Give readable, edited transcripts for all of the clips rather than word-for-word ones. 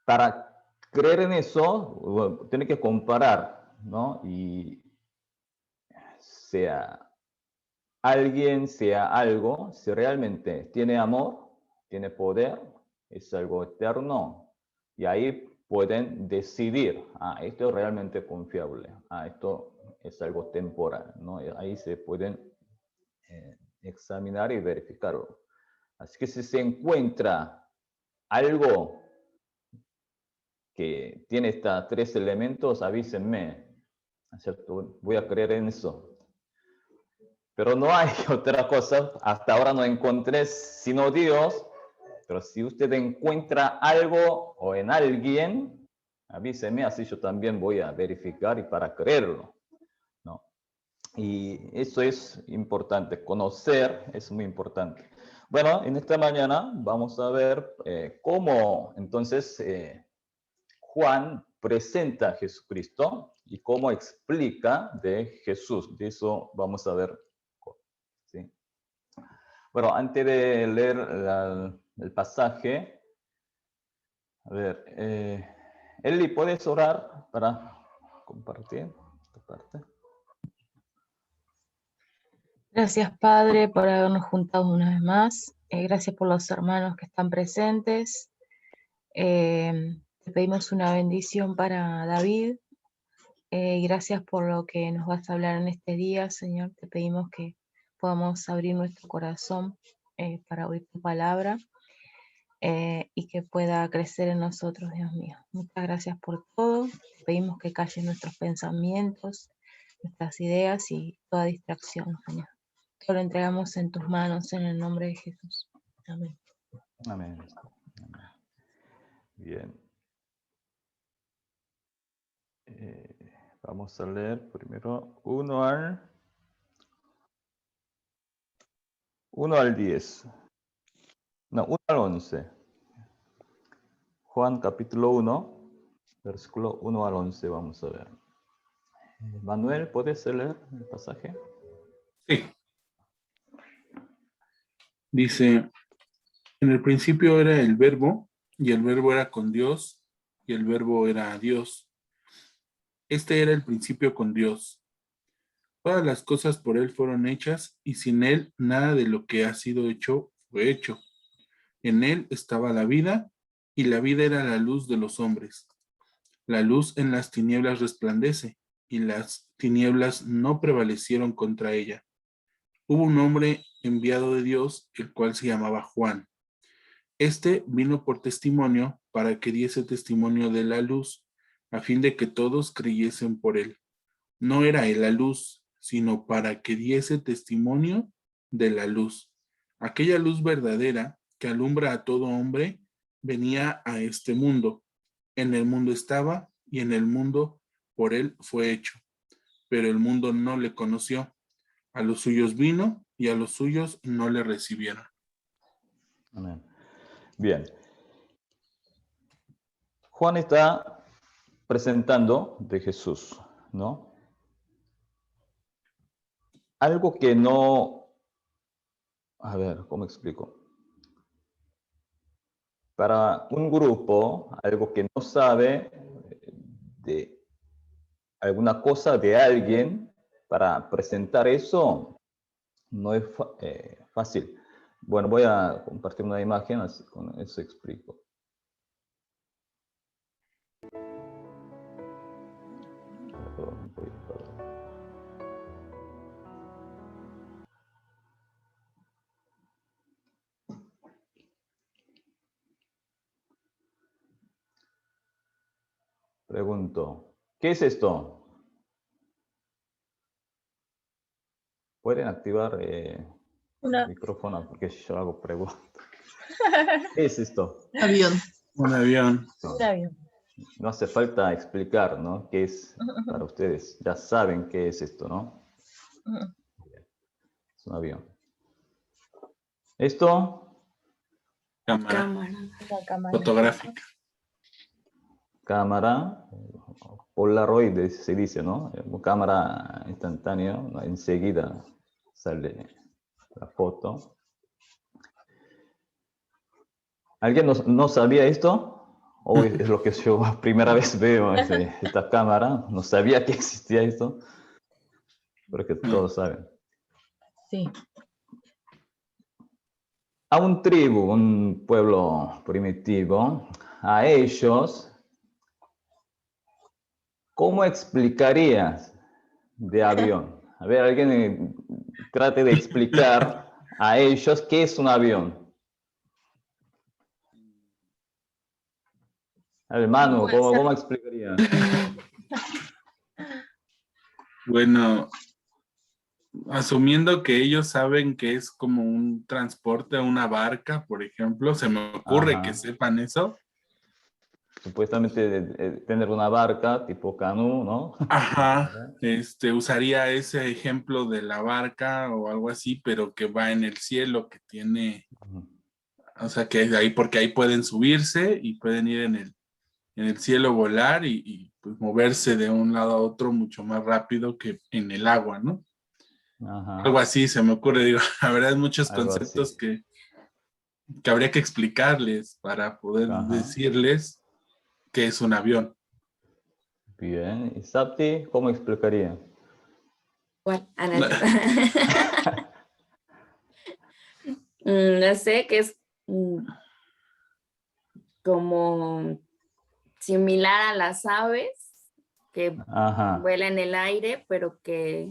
para creer en eso, tiene que comparar, ¿no? Y sea alguien, sea algo, si realmente tiene amor, tiene poder, es algo eterno, y ahí pueden decidir, esto es realmente confiable, esto es algo temporal, ¿no? Y ahí se pueden examinar y verificarlo. Así que si se encuentra algo que tiene estos tres elementos, avísenme, ¿cierto? Voy a creer en eso. Pero no hay otra cosa, hasta ahora no encontré sino Dios, pero si usted encuentra algo o en alguien, avíseme, así yo también voy a verificar y para creerlo, ¿no? Y eso es importante, conocer es muy importante. Bueno, en esta mañana vamos a ver cómo entonces Juan presenta a Jesucristo y cómo explica de Jesús. De eso vamos a ver. ¿Sí? Bueno, antes de leer el pasaje, a ver, Eli, ¿puedes orar para compartir esta parte? Gracias, Padre, por habernos juntado una vez más. Gracias por los hermanos que están presentes. Te pedimos una bendición para David. Gracias por lo que nos vas a hablar en este día, Señor. Te pedimos que podamos abrir nuestro corazón para oír tu palabra y que pueda crecer en nosotros, Dios mío. Muchas gracias por todo. Te pedimos que calles nuestros pensamientos, nuestras ideas y toda distracción, Señor. Todo lo entregamos en tus manos en el nombre de Jesús. Amén. Amén. Bien. Vamos a leer primero 1 al 10. No, 1 al 11. Juan capítulo 1, versículo 1 al 11, vamos a ver. Manuel, ¿puedes leer el pasaje? Sí. Dice, en el principio era el Verbo, y el Verbo era con Dios, y el Verbo era Dios. Este era el principio con Dios. Todas las cosas por Él fueron hechas, y sin Él nada de lo que ha sido hecho fue hecho. En Él estaba la vida, y la vida era la luz de los hombres. La luz en las tinieblas resplandece, y las tinieblas no prevalecieron contra ella. Hubo un hombre enviado de Dios, el cual se llamaba Juan. Este vino por testimonio para que diese testimonio de la luz, a fin de que todos creyesen por él. No era él la luz, sino para que diese testimonio de la luz. Aquella luz verdadera que alumbra a todo hombre venía a este mundo. En el mundo estaba y en el mundo por él fue hecho. Pero el mundo no le conoció. A los suyos vino y a los suyos no le recibieron. Amén. Bien. Juan está presentando de Jesús, ¿no? Algo que no... A ver, ¿cómo explico? Para un grupo, algo que no sabe de alguna cosa de alguien, para presentar eso, no es fácil. Bueno, voy a compartir una imagen, así con eso explico. Perdón. Pregunto, ¿qué es esto? ¿Pueden activar el micrófono? Porque yo hago preguntas. ¿Qué es esto? Avión. Un avión. Un avión. No hace falta explicar, ¿no? ¿Qué es para ustedes? Ya saben qué es esto, ¿no? Es un avión. ¿Esto? Cámara. Una cámara. Fotográfica. Cámara. Polaroid se dice, ¿no? Cámara instantánea, ¿no? Enseguida sale la foto. ¿Alguien no sabía esto? Hoy es lo que yo primera vez veo esta cámara. No sabía que existía esto, pero que todos saben. Sí. A un tribu, un pueblo primitivo, a ellos, ¿cómo explicarías de avión? A ver, alguien trate de explicar a ellos qué es un avión. A ver, Manu, Puede ser. ¿cómo explicaría? Bueno, asumiendo que ellos saben que es como un transporte, una barca, por ejemplo, se me ocurre que Ajá. sepan eso. Supuestamente tener una barca tipo canú, ¿no? Ajá, usaría ese ejemplo de la barca o algo así, pero que va en el cielo, que tiene, o sea, que ahí, porque ahí pueden subirse y pueden ir en el cielo, volar y pues moverse de un lado a otro mucho más rápido que en el agua, ¿no? Algo Ajá, así se me ocurre, digo, la verdad, muchos algo así. conceptos que habría que explicarles para poder Ajá. decirles qué es un avión. Bien. ¿Y Sapti, cómo explicaría? Bueno, no sé, que es como similar a las aves que Ajá, vuelan en el aire, pero que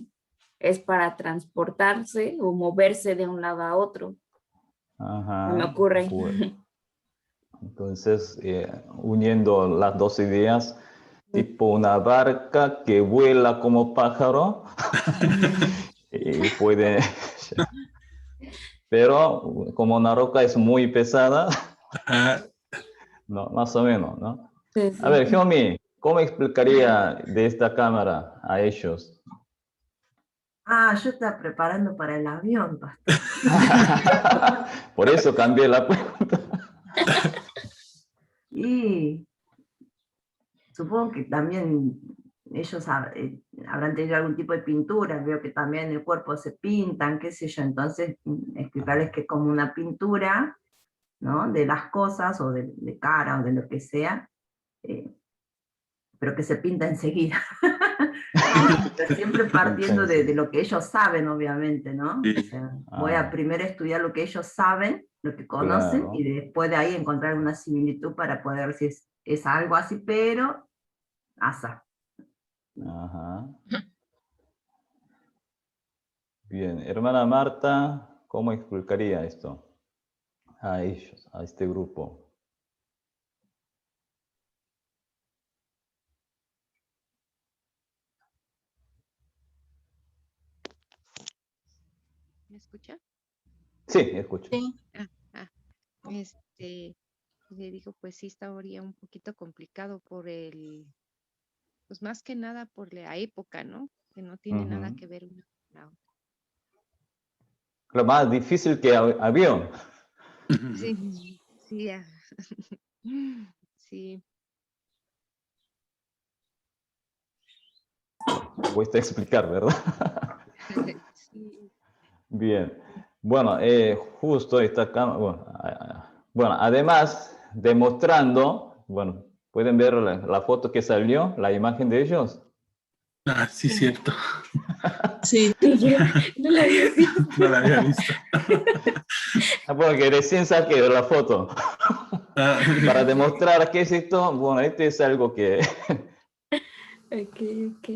es para transportarse o moverse de un lado a otro. Se me ajá. ocurre. Bueno, entonces, uniendo las dos ideas, tipo una barca que vuela como pájaro y puede, pero como una roca es muy pesada, Ah, no, más o menos, ¿no? Sí, A sí. ver, Xiaomi, ¿cómo explicaría de esta cámara a ellos? Ah, yo estaba preparando para el avión, pastor. Por eso cambié la pregunta. Y supongo que también ellos habrán tenido algún tipo de pintura, veo que también el cuerpo se pintan, qué sé yo, entonces explicarles que es como una pintura, ¿no? De las cosas o de cara o de lo que sea, eh, pero que se pinta enseguida. Pero siempre partiendo de lo que ellos saben, obviamente, ¿no? O sí. sea, voy a Ah, primero estudiar lo que ellos saben, lo que conocen, y claro. después de ahí encontrar una similitud para poder ver si es algo así, pero asa. Ajá. Bien, hermana Marta, ¿cómo explicaría esto a ellos, a este grupo? ¿Me escucha? Sí, escucho. Sí. Ah, ah, le digo, pues sí, estaría un poquito complicado por pues más que nada por la época, ¿no? Que no tiene nada Ujú. que ver una con la otra. Lo más difícil que avión. Sí, sí, sí, Cuesta explicar, ¿verdad? sí. Bien. Bueno, justo esta cámara, bueno, además, demostrando, bueno, pueden ver la foto que salió, la imagen de ellos. Ah, sí, cierto. Sí. No la había visto. No la había visto. Bueno, que recién saqué la foto. Ah, Para demostrar que es esto, bueno, este es algo que, Ok, ok.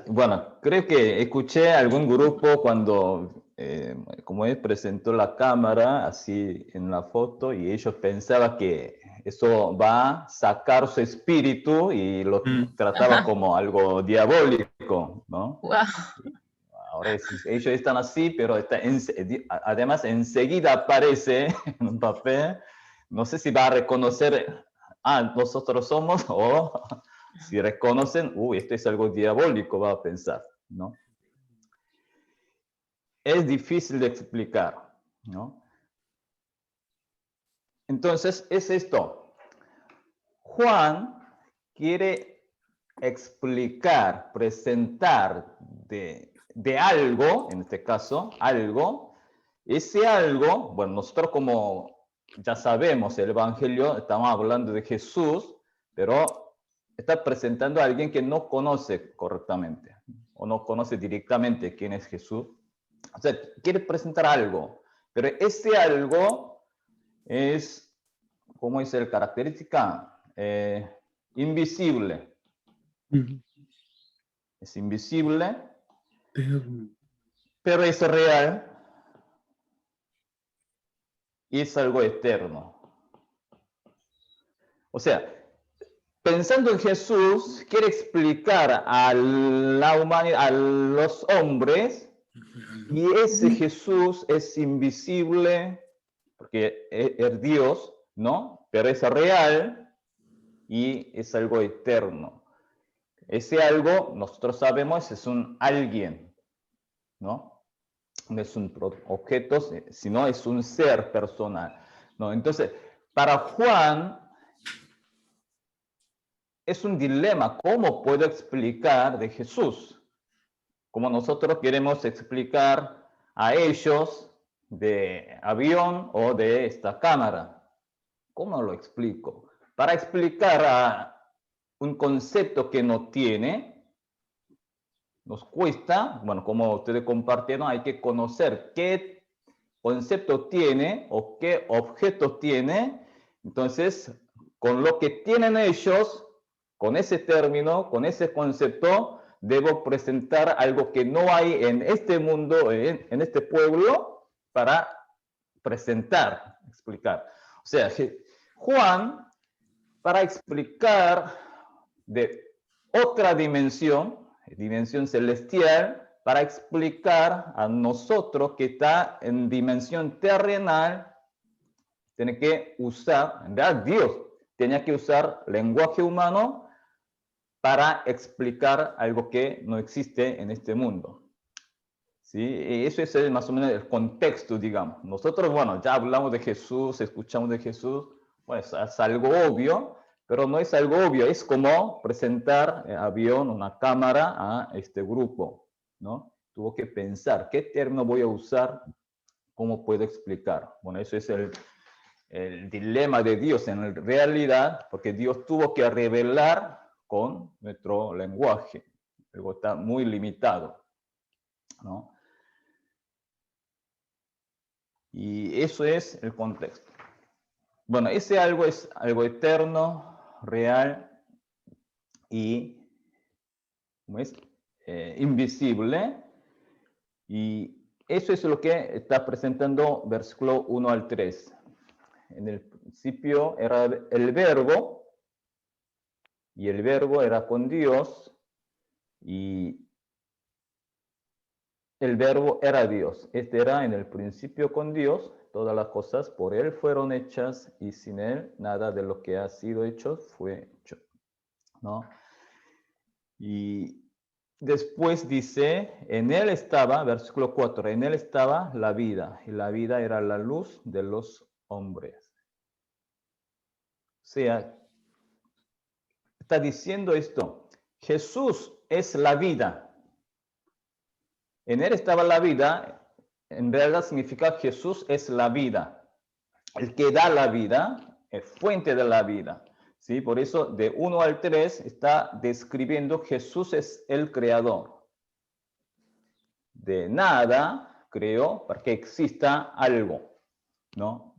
bueno, creo que escuché algún grupo cuando, como él presentó la cámara así en la foto y ellos pensaban que eso va a sacar su espíritu y lo trataba Ajá. como algo diabólico, ¿no? Guau. Ahora ellos están así, pero además enseguida aparece en un papel. No sé si va a reconocer, nosotros somos, o si reconocen, esto es algo diabólico, va a pensar, ¿no? Es difícil de explicar, ¿no? Entonces, es esto. Juan quiere explicar, presentar de algo, en este caso, algo. Ese algo, bueno, nosotros como ya sabemos, el Evangelio, estamos hablando de Jesús, pero está presentando a alguien que no conoce correctamente o no conoce directamente quién es Jesús. O sea, quiere presentar algo, pero ese algo es, ¿cómo es la característica? Invisible. Es invisible, pero es real y es algo eterno. O sea, pensando en Jesús, quiere explicar a la humanidad, a los hombres, y ese Jesús es invisible, porque es Dios, ¿no? Pero es real y es algo eterno. Ese algo, nosotros sabemos, es un alguien, ¿no? No es un objeto, sino es un ser personal, ¿no? Entonces, para Juan es un dilema, ¿cómo puedo explicar de Jesús? Como nosotros queremos explicar a ellos de avión o de esta cámara. ¿Cómo lo explico? Para explicar a un concepto que no tiene, nos cuesta, bueno, como ustedes compartieron, hay que conocer qué concepto tiene o qué objeto tiene. Entonces, con lo que tienen ellos, con ese término, con ese concepto, debo presentar algo que no hay en este mundo, en este pueblo, para presentar, explicar. O sea, Juan, para explicar de otra dimensión celestial, para explicar a nosotros que está en dimensión terrenal, tiene que usar, en realidad Dios tenía que usar lenguaje humano para explicar algo que no existe en este mundo. ¿Sí? Y eso es más o menos el contexto, digamos. Nosotros, bueno, ya hablamos de Jesús, escuchamos de Jesús, pues es algo obvio, pero no es algo obvio, es como presentar avión, una cámara a este grupo, ¿no? Tuvo que pensar, ¿qué término voy a usar? ¿Cómo puedo explicar? Bueno, eso es el dilema de Dios en realidad, porque Dios tuvo que revelar con nuestro lenguaje. Algo está muy limitado, ¿no? Y eso es el contexto. Bueno, ese algo es algo eterno, real y, ¿cómo es? Invisible. Y eso es lo que está presentando versículo 1 al 3. En el principio era el verbo, y el verbo era con Dios, y el verbo era Dios. Este era en el principio con Dios. Todas las cosas por Él fueron hechas, y sin Él nada de lo que ha sido hecho fue hecho, ¿no? Y después dice, en Él estaba, versículo 4, en Él estaba la vida, y la vida era la luz de los hombres. O sea, está diciendo esto, Jesús es la vida. En Él estaba la vida, en realidad significa Jesús es la vida. El que da la vida es fuente de la vida. ¿Sí? Por eso de 1 al 3 está describiendo Jesús es el creador. De nada creó para que exista algo, ¿no?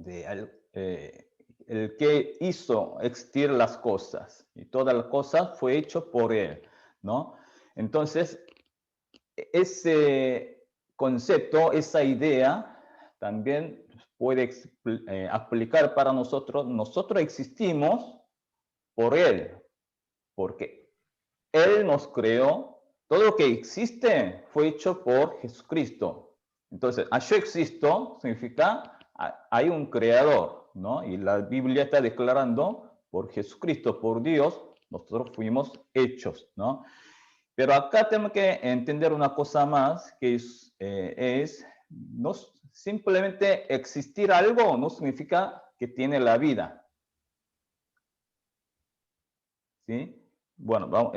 El que hizo existir las cosas, y todas las cosas fue hecho por Él, ¿no? Entonces, ese concepto, esa idea, también puede aplicar para nosotros. Nosotros existimos por Él, porque Él nos creó. Todo lo que existe fue hecho por Jesucristo. Entonces, yo existo significa hay un creador, ¿no? Y la Biblia está declarando por Jesucristo, por Dios, nosotros fuimos hechos, ¿no? Pero acá tenemos que entender una cosa más, que es no simplemente existir algo no significa que tiene la vida. ¿Sí? Bueno,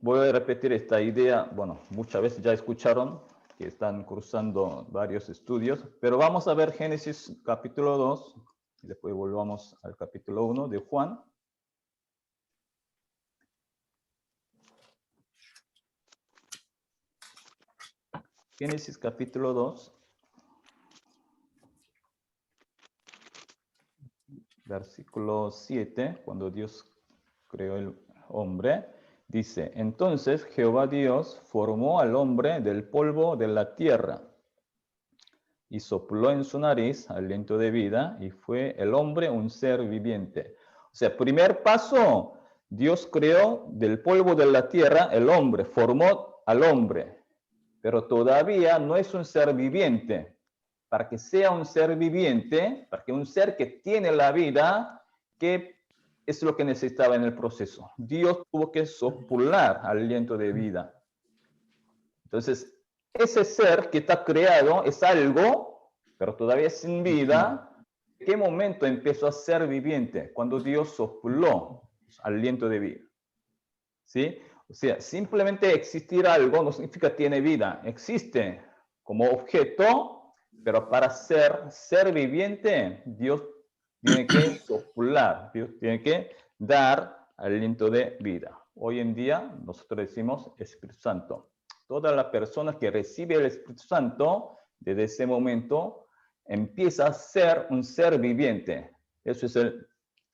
voy a repetir esta idea. Bueno, muchas veces ya escucharon, que están cursando varios estudios, pero vamos a ver Génesis capítulo 2, y después volvamos al capítulo 1 de Juan. Génesis capítulo 2, versículo 7, cuando Dios creó el hombre, dice, entonces Jehová Dios formó al hombre del polvo de la tierra y sopló en su nariz aliento de vida y fue el hombre un ser viviente. O sea, primer paso, Dios creó del polvo de la tierra el hombre, formó al hombre, pero todavía no es un ser viviente. Para que sea un ser viviente, para que un ser que tiene la vida, ¿qué es lo que necesitaba en el proceso? Dios tuvo que soplar aliento de vida. Entonces, ese ser que está creado es algo, pero todavía sin vida. ¿En qué momento empezó a ser viviente? Cuando Dios sopló aliento de vida. ¿Sí? O sea, simplemente existir algo no significa tiene vida. Existe como objeto, pero para ser viviente, Dios tiene que soplar, Dios tiene que dar aliento de vida. Hoy en día nosotros decimos Espíritu Santo. Toda la persona que recibe el Espíritu Santo, desde ese momento, empieza a ser un ser viviente. Eso es el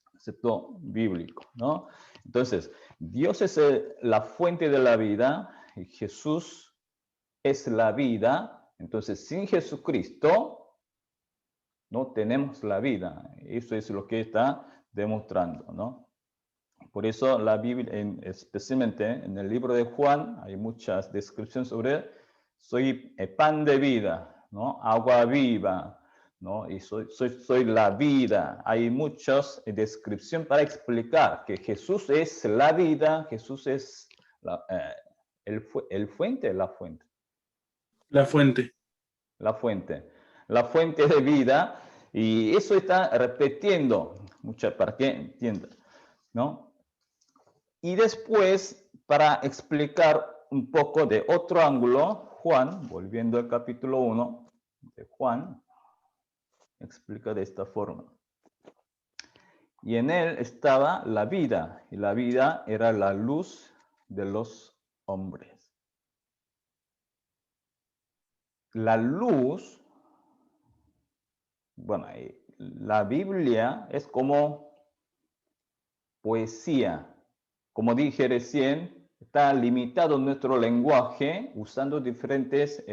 concepto bíblico, ¿no? Entonces, Dios es la fuente de la vida y Jesús es la vida. Entonces, sin Jesucristo no tenemos la vida. Eso es lo que está demostrando, ¿no? Por eso la Biblia, especialmente en el libro de Juan, hay muchas descripciones sobre soy el pan de vida, ¿no? Agua viva, ¿no? Y soy la vida. Hay muchas descripciones para explicar que Jesús es la vida, Jesús es el fuente, la fuente. La fuente. La fuente de vida, y eso está repitiendo mucho para que entiendan, ¿no? Y después, para explicar un poco de otro ángulo, Juan, volviendo al capítulo 1 de Juan, explica de esta forma. Y en él estaba la vida, y la vida era la luz de los hombres. La luz, bueno, la Biblia es como poesía. Como dije recién, está limitado nuestro lenguaje, usando diferentes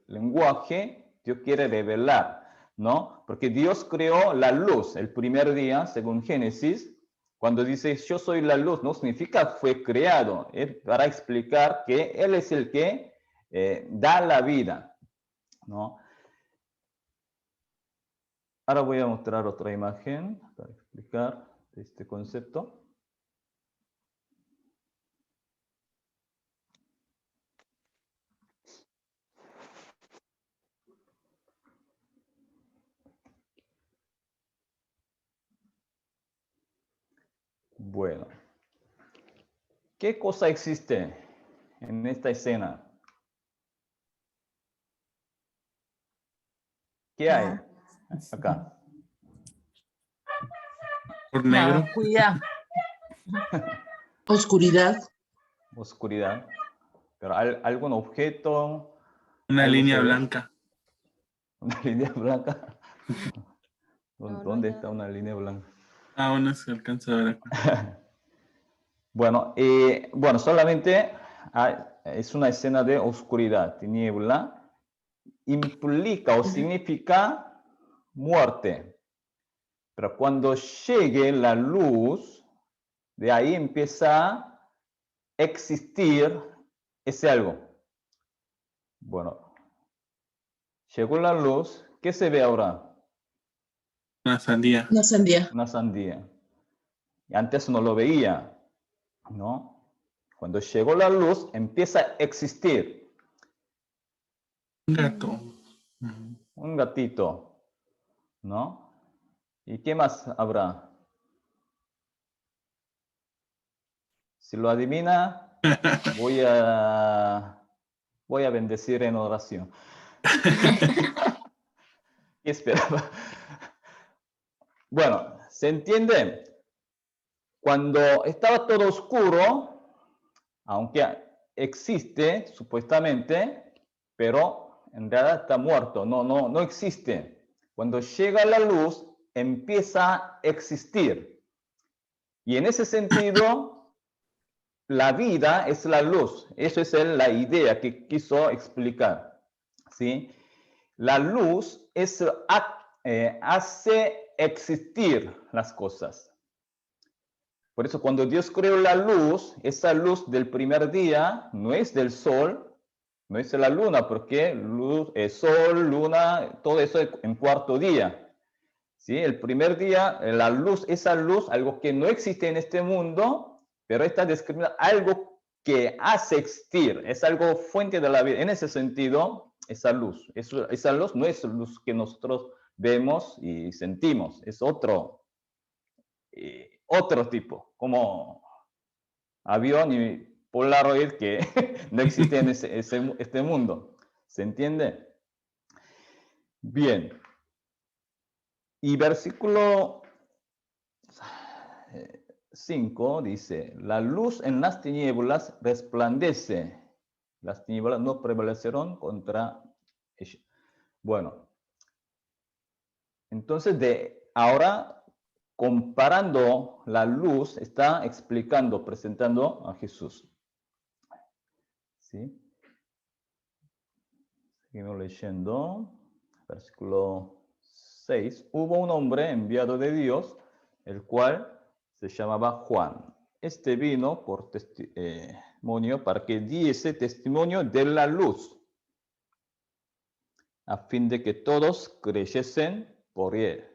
lenguaje, Dios quiere revelar, ¿no? Porque Dios creó la luz el primer día, según Génesis. Cuando dice yo soy la luz, no significa fue creado, es para explicar que Él es el que da la vida, ¿no? Ahora voy a mostrar otra imagen para explicar este concepto. Bueno, ¿qué cosa existe en esta escena? ¿Qué hay acá? Por Nada, negro. oscuridad. Oscuridad. Oscuridad. ¿Pero algún objeto? Una ¿Algo línea se ve? blanca. ¿Una línea blanca? No, ¿Dónde no hay está nada. una línea blanca? Aún no se alcanza a ver acá. Bueno, solamente es una escena de oscuridad, tiniebla. Implica o significa muerte. Pero cuando llegue la luz, de ahí empieza a existir ese algo. Bueno, llegó la luz, ¿qué se ve ahora? Una sandía. Una sandía. Una sandía. Y antes no lo veía, ¿no? Cuando llegó la luz, empieza a existir. Un gato. Un gatito, ¿no? ¿Y qué más habrá? Si lo adivina, voy a Voy a bendecir en oración. ¿Qué esperaba? Bueno, ¿se entiende? Cuando estaba todo oscuro, aunque existe supuestamente, pero en realidad está muerto, no existe. Cuando llega la luz, empieza a existir. Y en ese sentido, la vida es la luz. Eso es la idea que quiso explicar. ¿Sí? La luz hace existir las cosas. Por eso cuando Dios creó la luz, esa luz del primer día no es del sol, no es la luna, porque luz, sol, luna, todo eso en cuarto día. ¿Sí? El primer día, la luz, esa luz, algo que no existe en este mundo, pero está describiendo algo que hace existir, es algo fuente de la vida. En ese sentido, esa luz no es luz que nosotros vemos y sentimos, es otro tipo, como avión y Polaroid que no existe en este mundo. ¿Se entiende? Bien. Y versículo 5 dice, la luz en las tinieblas resplandece. Las tinieblas no prevalecieron contra ella. Bueno, entonces ahora comparando la luz, está explicando, presentando a Jesús. ¿Sí? Seguimos leyendo. Versículo 6. Hubo un hombre enviado de Dios, el cual se llamaba Juan. Este vino por testimonio para que diese testimonio de la luz, a fin de que todos creyesen por él.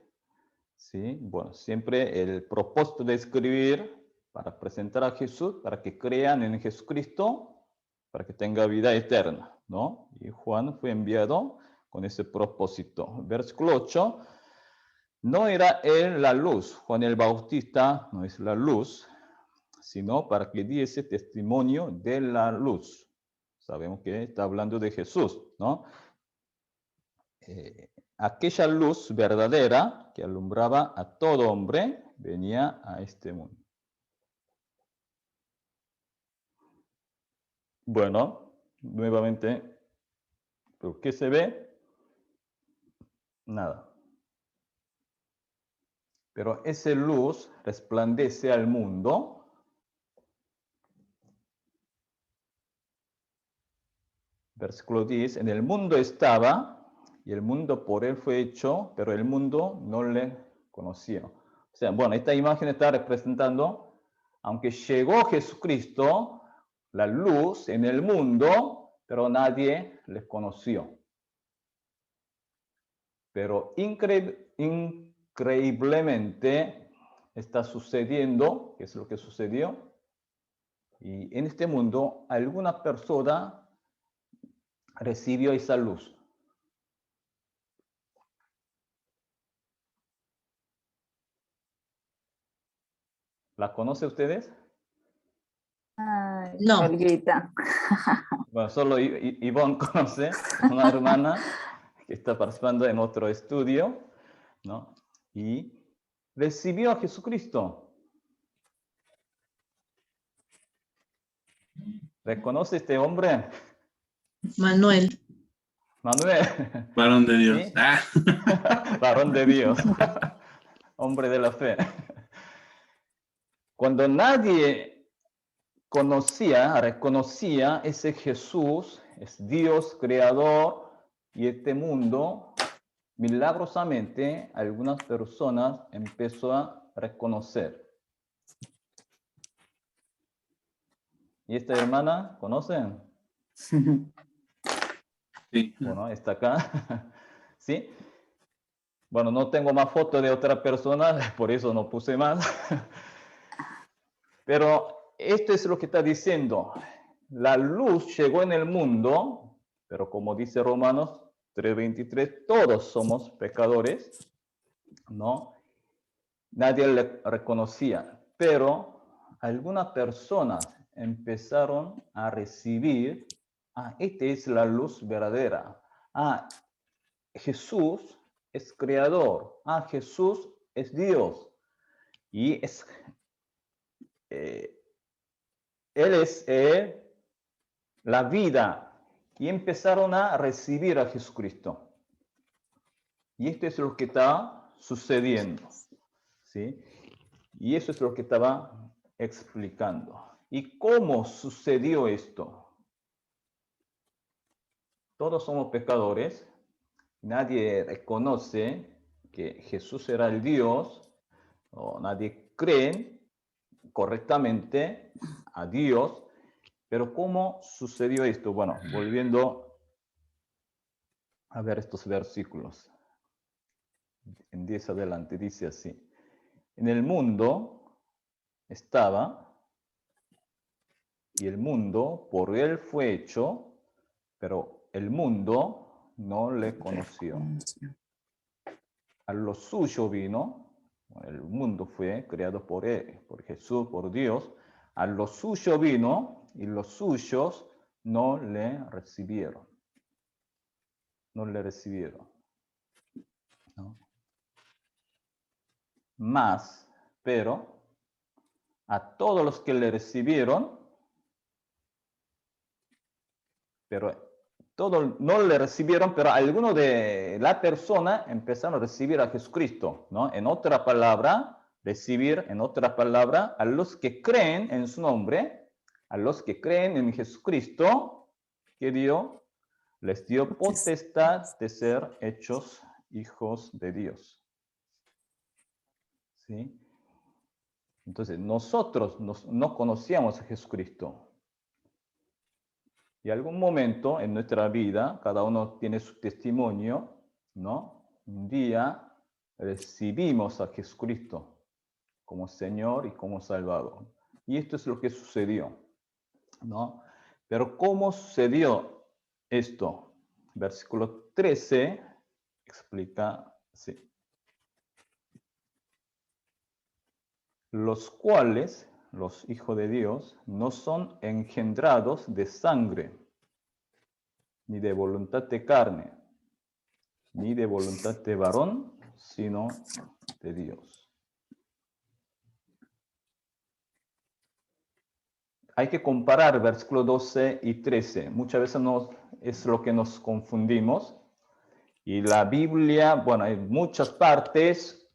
¿Sí? Bueno, siempre el propósito de escribir para presentar a Jesús, para que crean en Jesucristo, para que tenga vida eterna, ¿no? Y Juan fue enviado con ese propósito. Versículo 8, no era él la luz, Juan el Bautista no es la luz, sino para que diese testimonio de la luz. Sabemos que está hablando de Jesús, ¿no? Aquella luz verdadera que alumbraba a todo hombre venía a este mundo. Bueno, nuevamente, ¿pero qué se ve? Nada. Pero esa luz resplandece al mundo. Versículo 10, en el mundo estaba, y el mundo por él fue hecho, pero el mundo no le conocía. O sea, bueno, esta imagen está representando, aunque llegó Jesucristo, la luz en el mundo, pero nadie le conoció. Pero increíblemente está sucediendo, ¿qué es lo que sucedió? Y en este mundo, alguna persona recibió esa luz. ¿La conoce ustedes? No. Olguita. Bueno, solo Ivonne conoce, una hermana que está participando en otro estudio, ¿no? Y recibió a Jesucristo. ¿Reconoce este hombre? Manuel. Manuel. Varón de Dios. ¿Sí? Varón de Dios. Hombre de la fe. Cuando nadie reconocía ese Jesús, es Dios creador y este mundo, milagrosamente algunas personas empezó a reconocer. ¿Y esta hermana conocen? Sí. Bueno, está acá. ¿Sí? Bueno, no tengo más fotos de otra persona, por eso no puse más. Pero esto es lo que está diciendo. La luz llegó en el mundo, pero como dice Romanos 3:23, todos somos pecadores, ¿no? Nadie le reconocía, pero algunas personas empezaron a recibir esta es la luz verdadera. Jesús es creador. Jesús es Dios. Y Él es la vida. Y empezaron a recibir a Jesucristo. Y esto es lo que está sucediendo, ¿sí? Y eso es lo que estaba explicando. ¿Y cómo sucedió esto? Todos somos pecadores. Nadie reconoce que Jesús era el Dios, o nadie cree correctamente a Dios. Pero ¿cómo sucedió esto? Bueno, volviendo a ver estos versículos. En 10 adelante dice así: en el mundo estaba, y el mundo por él fue hecho, pero el mundo no le conoció. A lo suyo vino, el mundo fue creado por él, por Jesús, por Dios. A lo suyo vino y los suyos no le recibieron. No le recibieron, ¿no? Más, pero a todos los que le recibieron, pero todos no le recibieron, pero algunos de la persona empezaron a recibir a Jesucristo, ¿no? En otra palabra, recibir, en otra palabra, a los que creen en su nombre, a los que creen en Jesucristo, que les dio potestad de ser hechos hijos de Dios. ¿Sí? Entonces, nosotros no conocíamos a Jesucristo. Y algún momento en nuestra vida, cada uno tiene su testimonio, ¿no? Un día recibimos a Jesucristo como Señor y como Salvador. Y esto es lo que sucedió, ¿no? Pero ¿cómo sucedió esto? Versículo 13 explica así: los cuales, los hijos de Dios, no son engendrados de sangre, ni de voluntad de carne, ni de voluntad de varón, sino de Dios. Hay que comparar versículos 12 y 13. Muchas veces es lo que nos confundimos. Y la Biblia, bueno, en muchas partes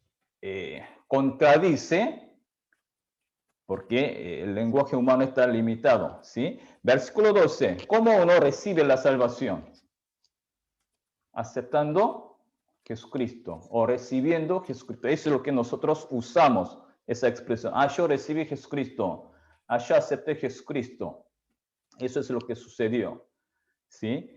contradice, porque el lenguaje humano está limitado, ¿sí? Versículo 12. ¿Cómo uno recibe la salvación? Aceptando Jesucristo o recibiendo Jesucristo. Eso es lo que nosotros usamos, esa expresión. Yo recibí Jesucristo. Yo acepté Jesucristo. Eso es lo que sucedió, ¿sí?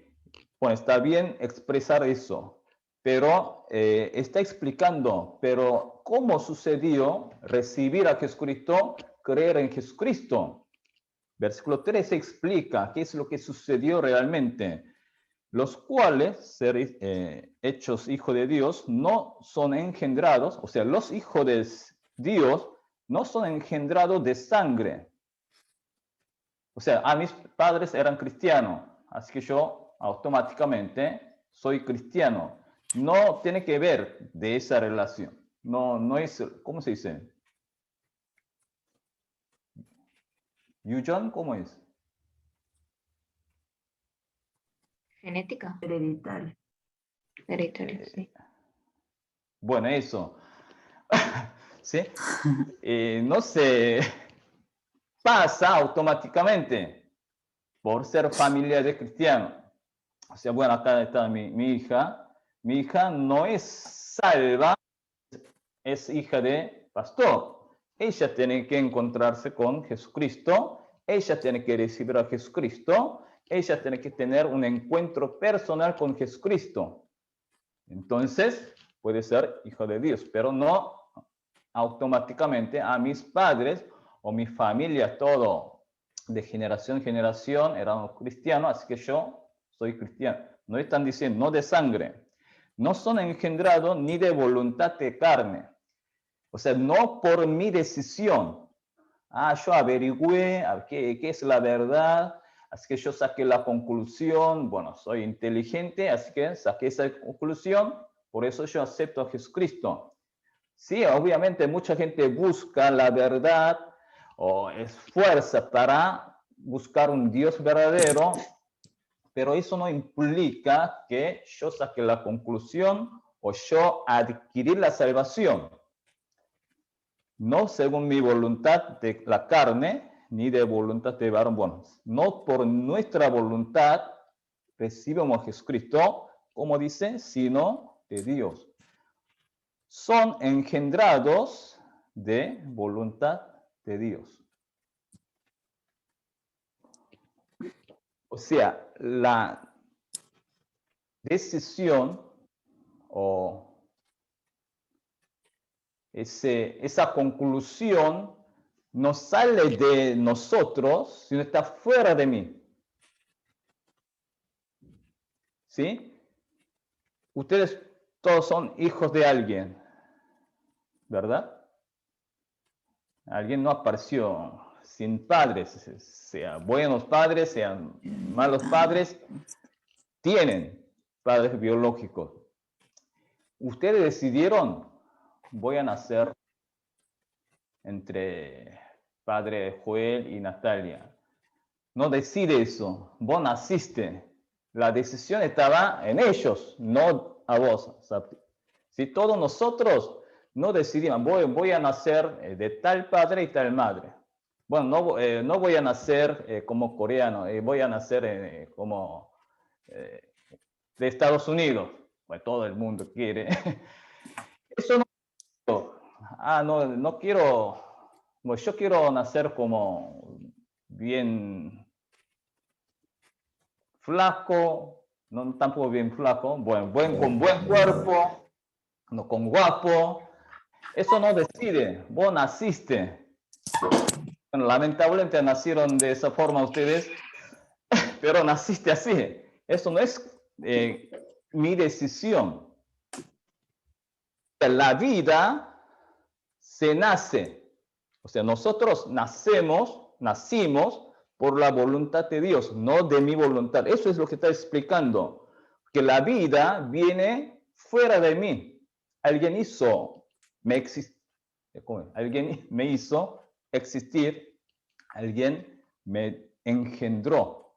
Bueno, está bien expresar eso, pero está explicando, pero ¿cómo sucedió recibir a Jesucristo, creer en Jesucristo? Versículo 13 explica qué es lo que sucedió realmente. Los cuales, ser hechos hijos de Dios, no son engendrados, o sea, los hijos de Dios no son engendrados de sangre. O sea, mis padres eran cristianos, así que yo automáticamente soy cristiano. No tiene que ver de esa relación. No es, ¿cómo se dice? ¿Yujon? ¿Cómo es? Genética. Hereditario. Hereditaria, sí. Bueno, eso. ¿Sí? No se pasa automáticamente por ser familia de cristiano. O sea, bueno, acá está mi hija. Mi hija no es salva, es hija de pastor. Ella tiene que encontrarse con Jesucristo. Ella tiene que recibir a Jesucristo. Ella tiene que tener un encuentro personal con Jesucristo. Entonces, puede ser hijo de Dios, pero no automáticamente a mis padres o mi familia, todo de generación en generación éramos cristianos, así que yo soy cristiano. No están diciendo, no de sangre. No son engendrados ni de voluntad de carne. O sea, no por mi decisión. Yo averigüé qué es la verdad. Así que yo saqué la conclusión, bueno, soy inteligente, así que saqué esa conclusión, por eso yo acepto a Jesucristo. Sí, obviamente mucha gente busca la verdad o esfuerza para buscar un Dios verdadero, pero eso no implica que yo saque la conclusión o yo adquirí la salvación. No según mi voluntad de la carne, ni de voluntad de varón. Bueno, no por nuestra voluntad recibimos a Jesucristo, como dice, sino de Dios. Son engendrados de voluntad de Dios. O sea, la decisión o esa conclusión no sale de nosotros, sino está fuera de mí. ¿Sí? Ustedes todos son hijos de alguien, ¿verdad? Alguien no apareció sin padres, sean buenos padres, sean malos padres, tienen padres biológicos. Ustedes decidieron, voy a nacer entre padre Joel y Natalia. No decide eso, vos naciste. La decisión estaba en ellos, no a vos. Si todos nosotros no decidimos, voy a nacer de tal padre y tal madre. Bueno, no voy a nacer como coreano, voy a nacer como de Estados Unidos. Bueno, todo el mundo quiere. Eso no quiero, bueno, yo quiero nacer como bien flaco, no tampoco bien flaco, con buen cuerpo, no con guapo. Eso no decide, vos naciste. Bueno, lamentablemente nacieron de esa forma ustedes, pero naciste así. Eso no es mi decisión. La vida se nace. O sea, nosotros nacimos por la voluntad de Dios, no de mi voluntad. Eso es lo que está explicando. Que la vida viene fuera de mí. Alguien me hizo existir, alguien me engendró.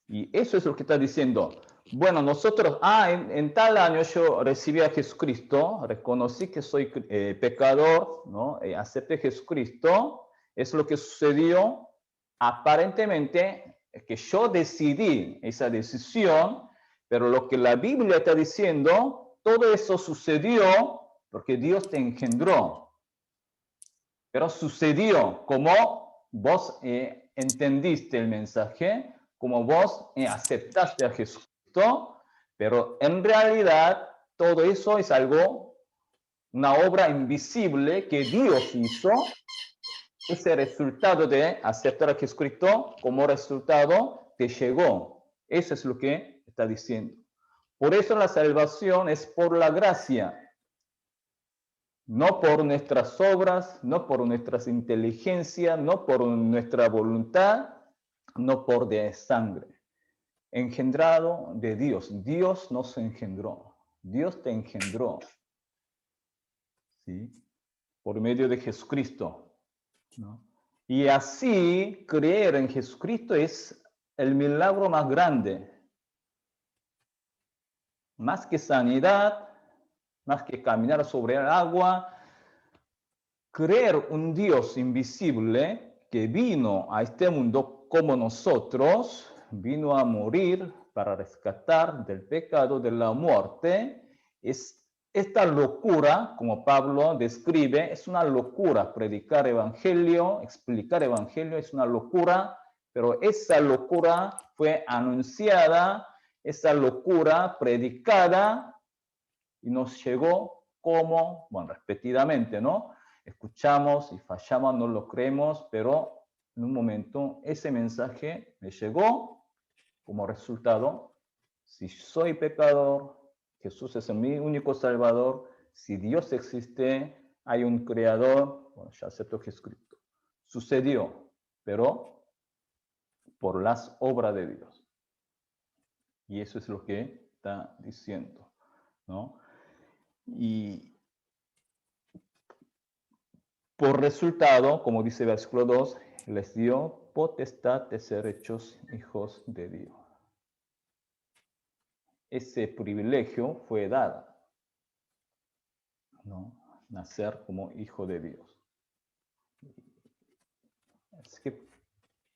Y eso es lo que está diciendo. Bueno, nosotros, en tal año yo recibí a Jesucristo, reconocí que soy pecador, ¿no? Acepté a Jesucristo. Es lo que sucedió. Aparentemente, que yo decidí esa decisión, pero lo que la Biblia está diciendo, todo eso sucedió porque Dios te engendró. Pero sucedió como vos entendiste el mensaje, como vos aceptaste a Jesucristo, pero en realidad todo eso es una obra invisible que Dios hizo. Ese resultado de aceptar a Jesucristo como resultado te llegó. Eso es lo que está diciendo. Por eso la salvación es por la gracia. No por nuestras obras, no por nuestras inteligencias, no por nuestra voluntad, no por de sangre. Engendrado de Dios. Dios nos engendró. Dios te engendró. ¿Sí? Por medio de Jesucristo, ¿no? Y así creer en Jesucristo es el milagro más grande. Más que sanidad, más que caminar sobre el agua, creer un Dios invisible que vino a este mundo como nosotros, vino a morir para rescatar del pecado de la muerte, esta locura, como Pablo describe, es una locura. Predicar evangelio, explicar evangelio es una locura, pero esa locura fue anunciada, esa locura predicada y nos llegó como, bueno, repetidamente, ¿no? Escuchamos y fallamos, no lo creemos, pero en un momento ese mensaje me llegó como resultado. Si soy pecador, Jesús es mi único Salvador. Si Dios existe, hay un Creador. Bueno, ya acepto Jesucristo. Sucedió, pero por las obras de Dios. Y eso es lo que está diciendo, ¿no? Y por resultado, como dice el versículo 2, les dio potestad de ser hechos hijos de Dios. Ese privilegio fue dado, ¿no? Nacer como hijo de Dios. Es que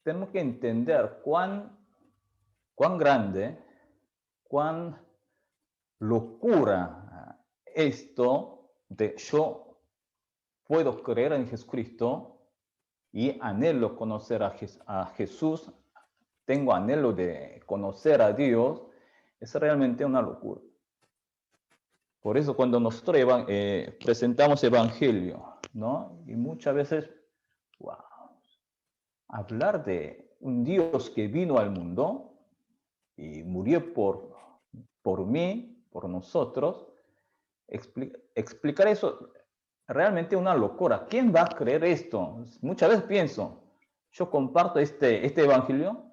tenemos que entender cuán grande, cuán locura esto de yo puedo creer en Jesucristo y anhelo conocer a Jesús, tengo anhelo de conocer a Dios, es realmente una locura. Por eso cuando nosotros presentamos evangelio, ¿no? Y muchas veces, wow, hablar de un Dios que vino al mundo y murió por mí, por nosotros, explicar eso realmente una locura. ¿Quién va a creer esto? Muchas veces pienso, yo comparto este evangelio,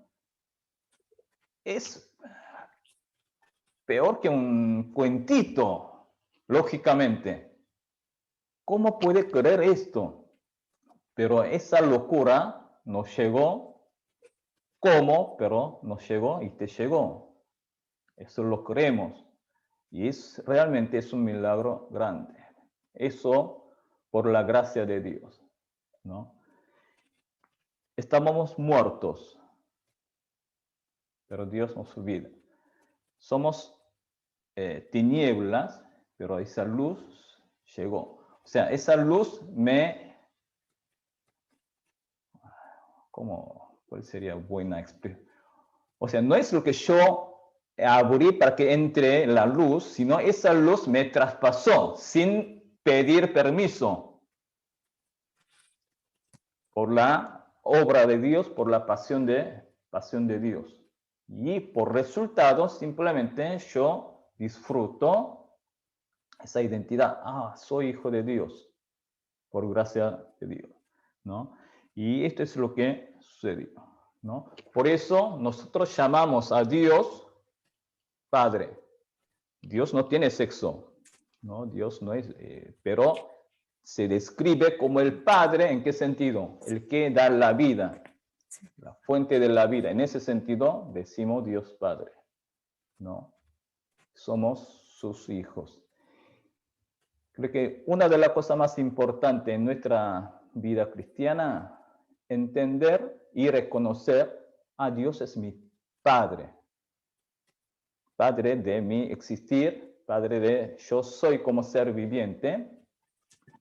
es peor que un cuentito, lógicamente. ¿Cómo puede creer esto? Pero esa locura nos llegó. ¿Cómo? Pero nos llegó y te llegó. Eso lo creemos. Y realmente es un milagro grande. Eso por la gracia de Dios, ¿no? Estábamos muertos, pero Dios nos vida. Somos tinieblas, pero esa luz llegó. O sea, esa luz ¿cuál sería buena expresión? O sea, no es lo que yo abrí para que entre la luz, sino esa luz me traspasó sin pedir permiso por la obra de Dios, por la pasión de Dios. Y por resultado, simplemente yo disfruto esa identidad. Ah, soy hijo de Dios, por gracia de Dios, ¿no? Y esto es lo que sucedió, ¿no? Por eso nosotros llamamos a Dios Padre. Dios no tiene sexo, ¿no? Dios no es, pero se describe como el Padre, ¿en qué sentido? El que da la vida, la fuente de la vida. En ese sentido decimos Dios Padre, ¿no? Somos sus hijos. Creo que una de las cosas más importantes en nuestra vida cristiana, entender y reconocer a Dios es mi Padre. Padre de mi existir, Padre de yo soy como ser viviente,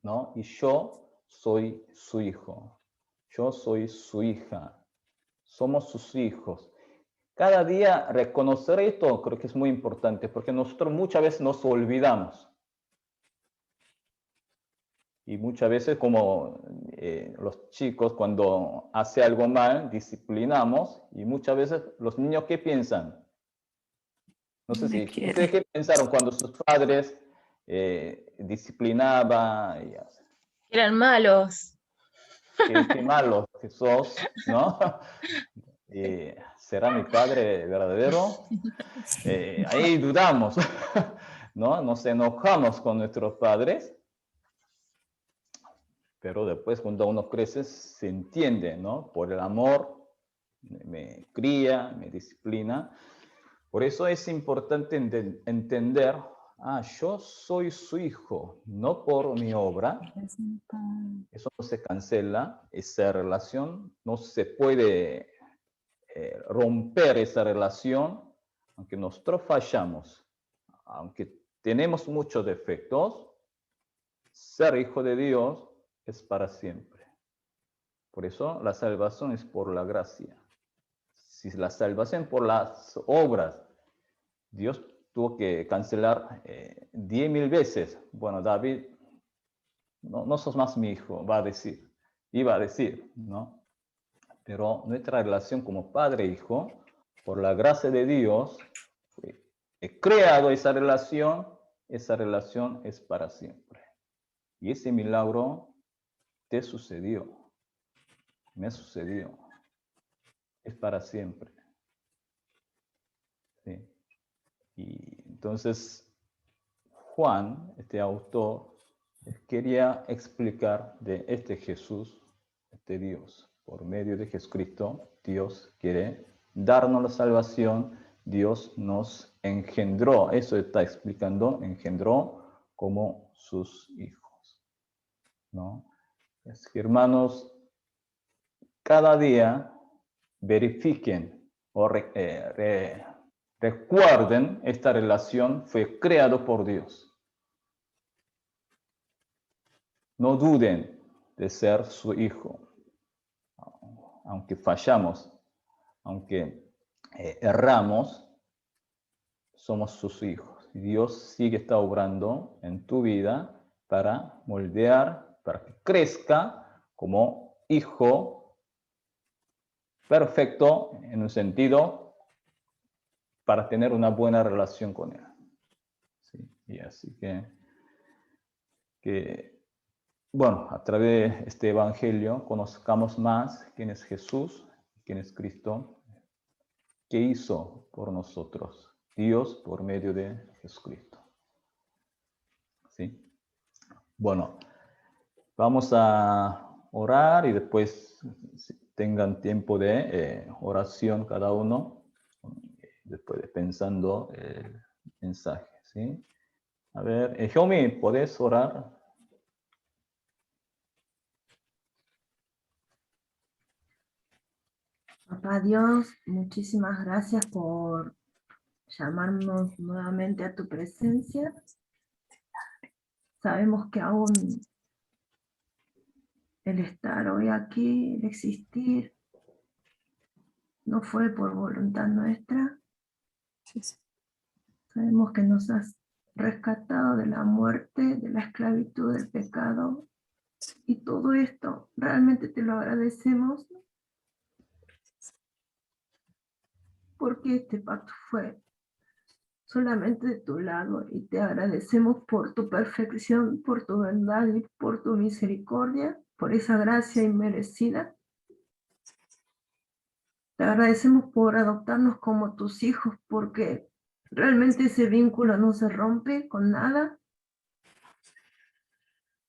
¿no? Y yo soy su hijo. Yo soy su hija. Somos sus hijos. Cada día reconocer esto creo que es muy importante porque nosotros muchas veces nos olvidamos. Y muchas veces como los chicos cuando hace algo mal, disciplinamos y muchas veces los niños ¿qué piensan? No sé si ustedes qué pensaron cuando sus padres disciplinaban. Eran malos. Qué malos que sos, ¿no? ¿Será mi padre verdadero? Ahí dudamos, ¿no? Nos enojamos con nuestros padres. Pero después cuando uno crece se entiende, ¿no? Por el amor me cría, me disciplina. Por eso es importante entender, yo soy su hijo, no por mi obra. Eso no se cancela, esa relación, no se puede romper esa relación, aunque nosotros fallamos, aunque tenemos muchos defectos, ser hijo de Dios es para siempre. Por eso la salvación es por la gracia. Si la salvación por las obras, Dios tuvo que cancelar 10.000 veces. Bueno, David, no sos más mi hijo, iba a decir, ¿no? Pero nuestra relación como padre e hijo, por la gracia de Dios, he creado esa relación es para siempre. Y ese milagro te sucedió, me sucedió. es para siempre. ¿Sí? Y entonces Juan, este autor, quería explicar de este Jesús, este Dios. Por medio de Jesucristo, Dios quiere darnos la salvación. Dios nos engendró, eso está explicando, engendró como sus hijos, ¿no? Es que, hermanos, cada día verifiquen o recuerden, esta relación fue creada por Dios. No duden de ser su hijo, aunque fallamos, aunque erramos, somos sus hijos. Y Dios sigue está obrando en tu vida para moldear, para que crezca como hijo perfecto en un sentido para tener una buena relación con Él. ¿Sí? Y así que, bueno, a través de este evangelio conozcamos más quién es Jesús, quién es Cristo, qué hizo por nosotros Dios por medio de Jesucristo. ¿Sí? Bueno, vamos a orar y después si tengan tiempo de oración cada uno, después de pensando el mensaje. ¿Sí? A ver, Xiaomi, ¿podés orar? Papá Dios, muchísimas gracias por llamarnos nuevamente a tu presencia. Sabemos que aún el estar hoy aquí, el existir, no fue por voluntad nuestra. Sabemos que nos has rescatado de la muerte, de la esclavitud, del pecado. Y todo esto realmente te lo agradecemos porque este pacto fue solamente de tu lado y te agradecemos por tu perfección, por tu verdad y por tu misericordia, por esa gracia inmerecida. Te agradecemos por adoptarnos como tus hijos porque realmente ese vínculo no se rompe con nada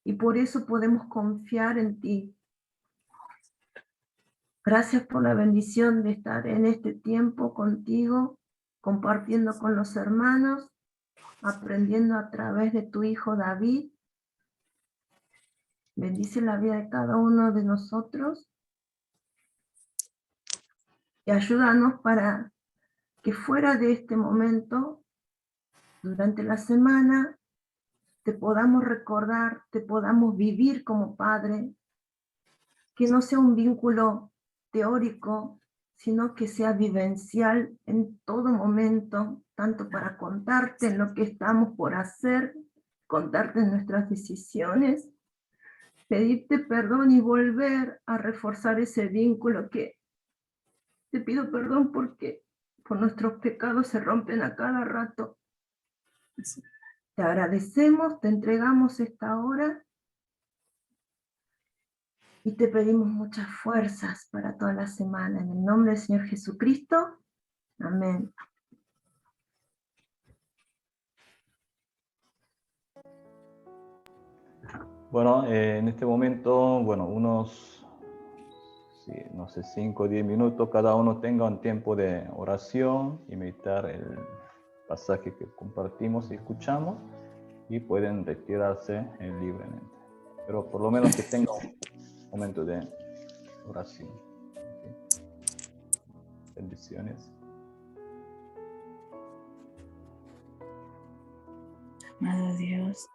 y por eso podemos confiar en ti. Gracias por la bendición de estar en este tiempo contigo, compartiendo con los hermanos, aprendiendo a través de tu hijo David. Bendice la vida de cada uno de nosotros y ayúdanos para que fuera de este momento, durante la semana, te podamos recordar, te podamos vivir como padre, que no sea un vínculo teórico, sino que sea vivencial en todo momento, tanto para contarte en lo que estamos por hacer, contarte nuestras decisiones, pedirte perdón y volver a reforzar ese vínculo que te pido perdón porque por nuestros pecados se rompen a cada rato. Te agradecemos, te entregamos esta hora y te pedimos muchas fuerzas para toda la semana. En el nombre del Señor Jesucristo. Amén. Bueno, en este momento, bueno, unos, sí, no sé, 5 o 10 minutos, cada uno tenga un tiempo de oración y meditar el pasaje que compartimos y escuchamos y pueden retirarse libremente. Pero por lo menos que tengan un momento de oración. ¿Sí? Bendiciones. Amado Dios,